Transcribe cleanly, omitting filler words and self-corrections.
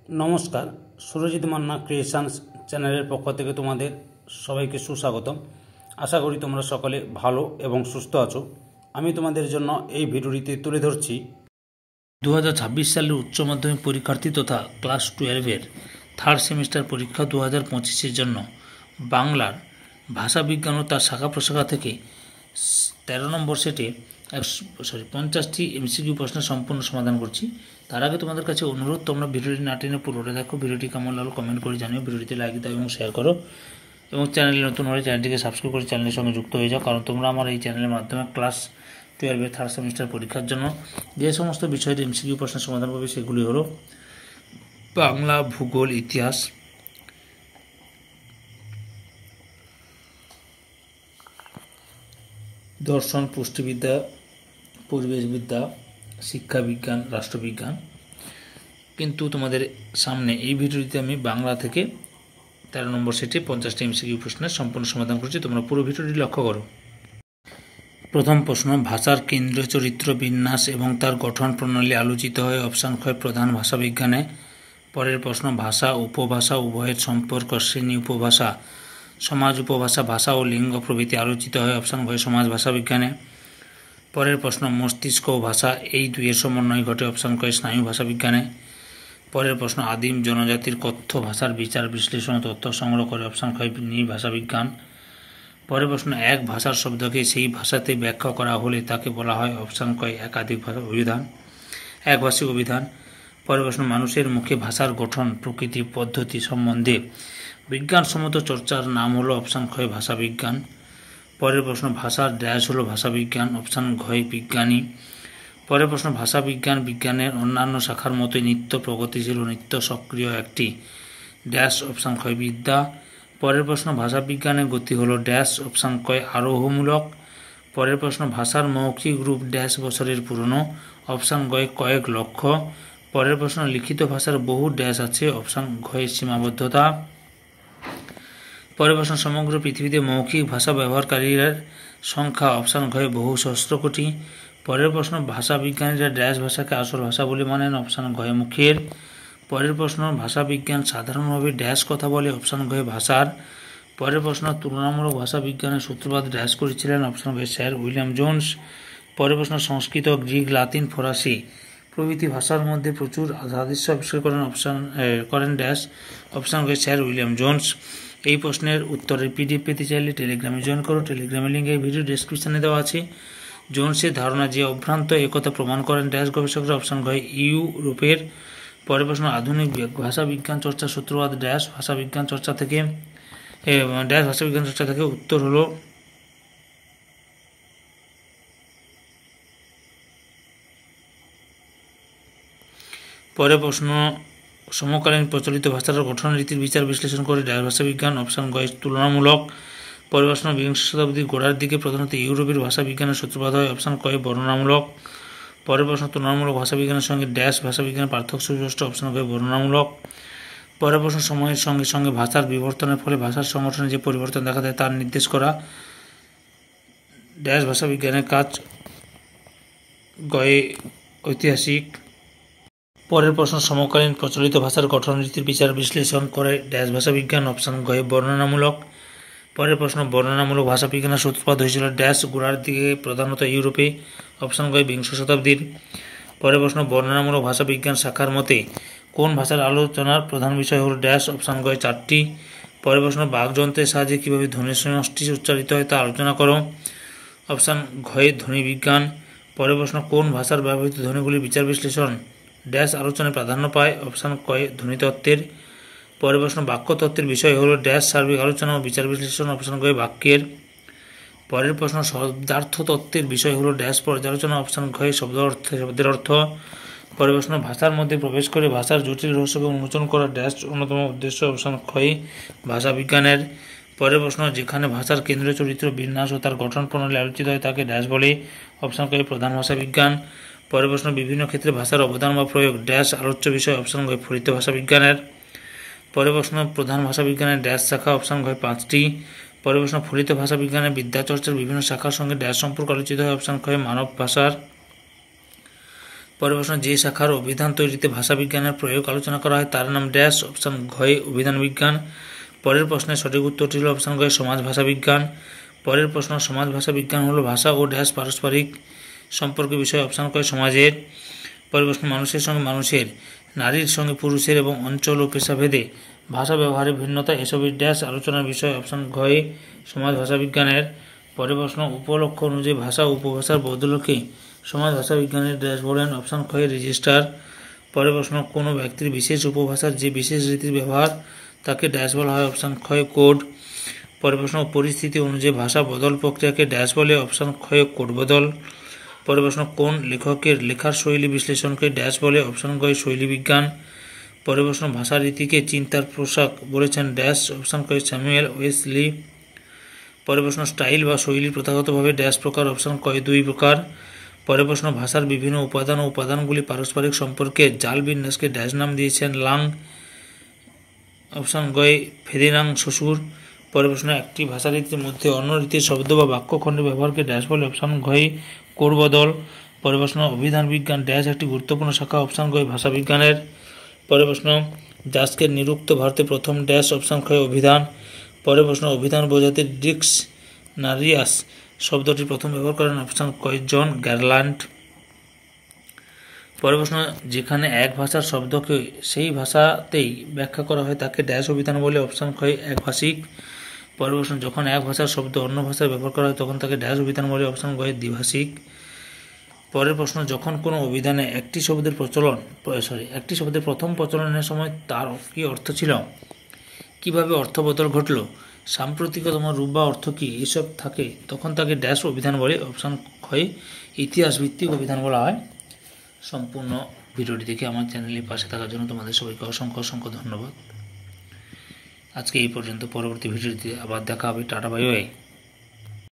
নমস্কার, সুরজিৎ মান্না ক্রিয়েশনস চ্যানেলের পক্ষ থেকে তোমাদের সবাইকে সুস্বাগতম। আশা করি তোমরা সকলে ভালো এবং সুস্থ আছো। আমি তোমাদের জন্য এই ভিডিওটিতে তুলে ধরছি 2026 সালের উচ্চ মাধ্যমিক পরীক্ষার্থী তথা ক্লাস 12-এর থার্ড সেমিস্টার পরীক্ষা 2025-এর জন্য বাংলার ভাষাবিজ্ঞান ও তার শাখা প্রশাখা থেকে 13 নম্বর সেটে 50টি এমসিকিউ প্রশ্নের সম্পূর্ণ সমাধান করছি। তার আগে তোমাদের কাছে অনুরোধ, তোমরা ভিডিওটি না টেনে পুরোটা দেখো। ভিডিওটি কেমন লাগলো কমেন্ট করে জানিও, ভিডিওটিতে লাইক দাও এবং শেয়ার করো, এবং চ্যানেলে নতুন হলে চ্যানেলটিকে সাবস্ক্রাইব করে চ্যানেলের সঙ্গে যুক্ত হয়ে যাও, কারণ তোমরা আমার এই চ্যানেলের মাধ্যমে ক্লাস 12-এর থার্ড সেমিস্টার পরীক্ষার জন্য যে সমস্ত বিষয়ের এমসিকিউ প্রশ্নের সমাধান পাবে সেগুলি হলো বাংলা, ভূগোল, ইতিহাস, দর্শন, পুষ্টিবিদ্যা, পরিবেশবিদ্যা, শিক্ষাবিজ্ঞান, রাষ্ট্রবিজ্ঞান। কিন্তু তোমাদের সামনে এই ভিডিওটিতে আমি বাংলা থেকে 13 নম্বর সেটে 50টি এমসিকিউ প্রশ্নের সম্পূর্ণ সমাধান করছি। তোমরা পুরো ভিডিওটি লক্ষ্য করো। প্রথম প্রশ্ন, ভাষার কেন্দ্রীয় চরিত্র, বিন্যাস এবং তার গঠন প্রণালী আলোচিত হয় অপশান খ প্রধান ভাষাবিজ্ঞানে। পরের প্রশ্ন, ভাষা উপভাষা উভয়ের সম্পর্ক, শ্রেণী উপভাষা, সমাজ উপভাষা, ভাষা ও লিঙ্গ প্রভৃতি আলোচিত হয় অপশান খ সমাজ ভাষাবিজ্ঞানে। পরের প্রশ্ন, মস্তিষ্ক ও ভাষা এই দুইয়ের সমন্বয় ঘটে অপশান খ স্নায়ু ভাষাবিজ্ঞানে। পরের প্রশ্ন, আদিম জনজাতির কথ্য ভাষার বিচার বিশ্লেষণ ও তথ্য সংগ্রহ করে অপশান খ ভাষাবিজ্ঞান। পরের প্রশ্ন, এক ভাষার শব্দকে সেই ভাষাতে ব্যাখ্যা করা হলে তাকে বলা হয় অপশান ক একাধিক ভাষা অভিধান, একভাষিক অভিধান। পরের প্রশ্ন, মানুষের মুখে ভাষার গঠন, প্রকৃতি, পদ্ধতি সম্বন্ধে বিজ্ঞানসম্মত চর্চার নাম হলো অপশান খ ভাষাবিজ্ঞান। পরের প্রশ্ন, ভাষার ড্যাশ হলো ভাষাবিজ্ঞান অপশান ঘ বিজ্ঞানী। পরের প্রশ্ন, ভাষাবিজ্ঞান বিজ্ঞানের অন্যান্য শাখার মতোই নিত্য প্রগতিশীল ও নিত্য সক্রিয় একটি ড্যাশ অপশান খ বিদ্যা। পরের প্রশ্ন, ভাষাবিজ্ঞানের গতি হলো ড্যাশ অপশান ক আরোহমূলক। পরের প্রশ্ন, ভাষার মৌখিক রূপ ড্যাশ বছরের পুরনো অপশান গ কয়েক লক্ষ। পরের প্রশ্ন, লিখিত ভাষার বহু ড্যাশ আছে অপশান ঘ সীমাবদ্ধতা। পরের প্রশ্ন, সমগ্র পৃথিবীতে মৌখিক ভাষা ব্যবহারকারীর সংখ্যা অপশান ঘ বহু সহস্র কোটি। পরের প্রশ্ন, ভাষাবিজ্ঞানীরা ড্যাশ ভাষাকে আসল ভাষা বলে মানেন অপশান ঘ মুখের। পরের প্রশ্ন, ভাষাবিজ্ঞান সাধারণভাবে ড্যাশ কথা বলে অপশান ঘ ভাষার। পরের প্রশ্ন, তুলনামূলক ভাষাবিজ্ঞানের সূত্রপাত ড্যাশ করেছিলেন অপশান ঘ স্যার উইলিয়াম জোন্স। পরের প্রশ্ন, সংস্কৃত, গ্রিক, লাতিন, ফরাসি প্রভৃতি ভাষার মধ্যে প্রচুর সাদৃশ্য আবিষ্কার করেন ড্যাশ অপশান ঘ স্যার উইলিয়াম জোন্স। এই প্রশ্নের উত্তরের পিডিএফ পেতে চাইলে টেলিগ্রামে জয়েন করো। টেলিগ্রামের লিঙ্ক এই ভিডিও ডেসক্রিপশনে দেওয়া আছে। জোন্সের ধারণা যে অভ্রান্ত একথা প্রমাণ করেন ড্যাশ গবেষকরা অপশান ঘ ইউরোপের। পরের প্রশ্ন, আধুনিক ভাষাবিজ্ঞান চর্চার সূত্রপাত ড্যাশ ভাষাবিজ্ঞান চর্চা থেকে ড্যাশ ভাষাবিজ্ঞান চর্চা থেকে। উত্তর হলো পরের প্রশ্ন, সমকালীন প্রচলিত ভাষার গঠন রীতির বিচার বিশ্লেষণ করে ড্যাশ ভাষাবিজ্ঞান অপশান গ তুলনামূলক। পরের প্রশ্ন, বিংশ শতাব্দীর গোড়ার দিকে প্রধানত ইউরোপের ভাষাবিজ্ঞানের সূত্রপাত হয় অপশান ক বর্ণনামূলক। পরের প্রশ্ন, তুলনামূলক ভাষাবিজ্ঞানের সঙ্গে ড্যাশ ভাষাবিজ্ঞানের পার্থক্য সুস্পষ্ট অপশান ক বর্ণনামূলক। পরের প্রশ্ন, সময়ের সঙ্গে সঙ্গে ভাষার বিবর্তনের ফলে ভাষার সংগঠনে যে পরিবর্তন দেখা দেয় তার নির্দেশ করা ড্যাশ ভাষাবিজ্ঞানের কাজ গয়ে ঐতিহাসিক। পরের প্রশ্ন, সমকালীন প্রচলিত ভাষার গঠন রীতির বিচার বিশ্লেষণ করে ড্যাশ ভাষাবিজ্ঞান অপশান গ বর্ণনামূলক। পরের প্রশ্ন, বর্ণনামূলক ভাষাবিজ্ঞানের সূত্রপাত হয়েছিল ড্যাশ গোড়ার দিকে প্রধানত ইউরোপে অপশান গ বিংশ শতাব্দীর। পরের প্রশ্ন, বর্ণনামূলক ভাষাবিজ্ঞান শাখার মতে কোন ভাষার আলোচনার প্রধান বিষয় হল ড্যাশ অপশান গ চারটি। পরের প্রশ্ন, বাকযন্ত্রের সাহায্যে কীভাবে ধ্বনির সমষ্টি উচ্চারিত হয় তা আলোচনা করো অপশান ঘ ধ্বনিবিজ্ঞান। পরের প্রশ্ন, কোন ভাষার ব্যবহৃত ধ্বনিগুলি বিচার বিশ্লেষণ ড্যাশ আলোচনায় প্রাধান্য পায় অপশান ক ধ্বনিতত্ত্বের। পরের প্রশ্ন, বাক্যতত্ত্বের বিষয় হল ড্যাশ সার্বিক আলোচনা ও বিচার বিশ্লেষণ অপশান ক বাক্যের। পরের প্রশ্ন, শব্দার্থ তত্ত্বের বিষয় হল ড্যাশ পর্যালোচনা অপশান ঘ শব্দের অর্থ। পরের প্রশ্ন, ভাষার মধ্যে প্রবেশ করে ভাষার জটিল রহস্যকে উন্মোচন করা ড্যাশ অন্যতম উদ্দেশ্য অপশান খ ভাষাবিজ্ঞানের। পরের প্রশ্ন, যেখানে ভাষার কেন্দ্রীয় চরিত্র, বিন্যাস ও তার গঠন প্রণালী আলোচিত হয় তাকে ড্যাশ বলে অপশান ক প্রধান ভাষাবিজ্ঞান। পরের প্রশ্ন, বিভিন্ন ক্ষেত্রে ভাষার অবদান বা প্রয়োগ ড্যাশ আলোচ্য বিষয় অপশান ঘ ফলিত ভাষাবিজ্ঞানের। পরের প্রশ্ন, প্রধান ভাষাবিজ্ঞানের ড্যাশ শাখা অপশান ঘ 5টি। পরের প্রশ্ন, ফলিত ভাষাবিজ্ঞানের বিদ্যাচর্চার বিভিন্ন শাখার সঙ্গে ড্যাশ সম্পর্ক আলোচিত হয় অপশান খ মানব ভাষার। পরের প্রশ্ন, যে শাখার অভিধান তৈরিতে ভাষাবিজ্ঞানের প্রয়োগ আলোচনা করা হয় তার নাম ড্যাশ। অপশান ঘয়ে অভিধান বিজ্ঞান। পরের প্রশ্নের সঠিক উত্তরটি হল অপশান ঘয়ে সমাজ ভাষা বিজ্ঞান। পরের প্রশ্ন, সমাজ ভাষা বিজ্ঞান হলো ভাষা ও ড্যাশ পারস্পরিক সম্পর্কের বিষয়। অপশান ঘয়ে সমাজের। পরের প্রশ্ন, মানুষের সঙ্গে মানুষের, নারীর সঙ্গে পুরুষের এবং অঞ্চল ও পেশাভেদে ভাষা ব্যবহারের ভিন্নতা এসবের ড্যাশ আলোচনার বিষয়। অপশান ঘয়ে সমাজ ভাষা বিজ্ঞানের। পরের প্রশ্ন, উপলক্ষ অনুযায়ী ভাষা ও উপভাষার বদলকে সমাজ ভাষা বিজ্ঞানের ড্যাশ বলেন। অপশান ঘয়ে রেজিস্টার। পরের প্রশ্ন, কোনো ব্যক্তির বিশেষ উপভাষার যে বিশেষ রীতির ব্যবহার তাকে ড্যাশ বলা হয়। অপশান ঘয়ে কোড। পরের প্রশ্ন, পরিস্থিতি অনুযায়ী ভাষা বদল প্রক্রিয়াকে ড্যাশ বলে। অপশান ঘয়ে কোড বদল। পরের প্রশ্ন, কোন লেখকের লেখার শৈলী বিশ্লেষণকে ড্যাশ বলে। অপশান ঘয়ে শৈলী বিজ্ঞান। পরের প্রশ্ন, ভাষা রীতিকে চিন্তার পোশাক বলেছেন ড্যাশ। অপশান ঘয়ে স্যামুয়েল ওয়েসলি। পরের প্রশ্ন, স্টাইল বা শৈলী প্রথাগতভাবে ড্যাশ প্রকার। অপশান ঘয়ে 2 প্রকার। পরের প্রশ্ন, ভাষার বিভিন্ন উপাদান ও উপাদানগুলি পারস্পরিক সম্পর্কে জাল বিন্যাসকে ড্যাশ নাম দিয়েছেন লাং। অপশান ঘয়ে ফেদিনাং শ্বশুর। পরের প্রশ্ন, একটি ভাষা রীতির মধ্যে অন্য রীতির শব্দ বা বাক্যখণ্ডের ব্যবহারকে ড্যাশ বলে। অপশান ঘয়ে কোড বদল। পরের প্রশ্ন, অভিধান বিজ্ঞান ড্যাশ একটি গুরুত্বপূর্ণ শাখা। অপশান ঘয়ে ভাষা বিজ্ঞানের। পরের প্রশ্ন, যাস্কের নিরুক্ত ভারতে প্রথম ড্যাশ। অপশান ঘয়ে অভিধান। পরের প্রশ্ন, অভিধান বোঝাতে ডিকশনারিয়াস শব্দটি প্রথম ব্যবহার করেন। অপশান ঘয়ে জন গ্যারল্যান্ড। পরের প্রশ্ন, যেখানে এক ভাষার শব্দকে সেই ভাষাতেই ব্যাখ্যা করা হয় তাকে ড্যাশ অভিধান বলে। অপশান ঘয়ে একভাষিক। পরের প্রশ্ন, যখন এক ভাষার শব্দ অন্য ভাষায় ব্যবহার করা হয় তখন তাকে ড্যাশ অভিধান বলে। অপশান ঘয়ে দ্বিভাষিক। পরের প্রশ্ন, যখন কোনো অভিধানে একটি শব্দের প্রথম প্রচলনের সময় তার কী অর্থ ছিল, কিভাবে অর্থ বদল ঘটল, সাম্প্রতিকতম রূপ বা অর্থ কী, এসব থাকে তখন তাকে ড্যাশ অভিধান বলে। অপশান ঘয়ে ইতিহাস ভিত্তিক অভিধান বলা হয়। সম্পূর্ণ ভিডিওটি দেখে আমার চ্যানেলের পাশে থাকার জন্য তোমাদের সবাইকে অসংখ্য অসংখ্য ধন্যবাদ। আজকে এই পর্যন্ত। পরবর্তী ভিডিওতে আবার দেখা হবে। Tata bye bye.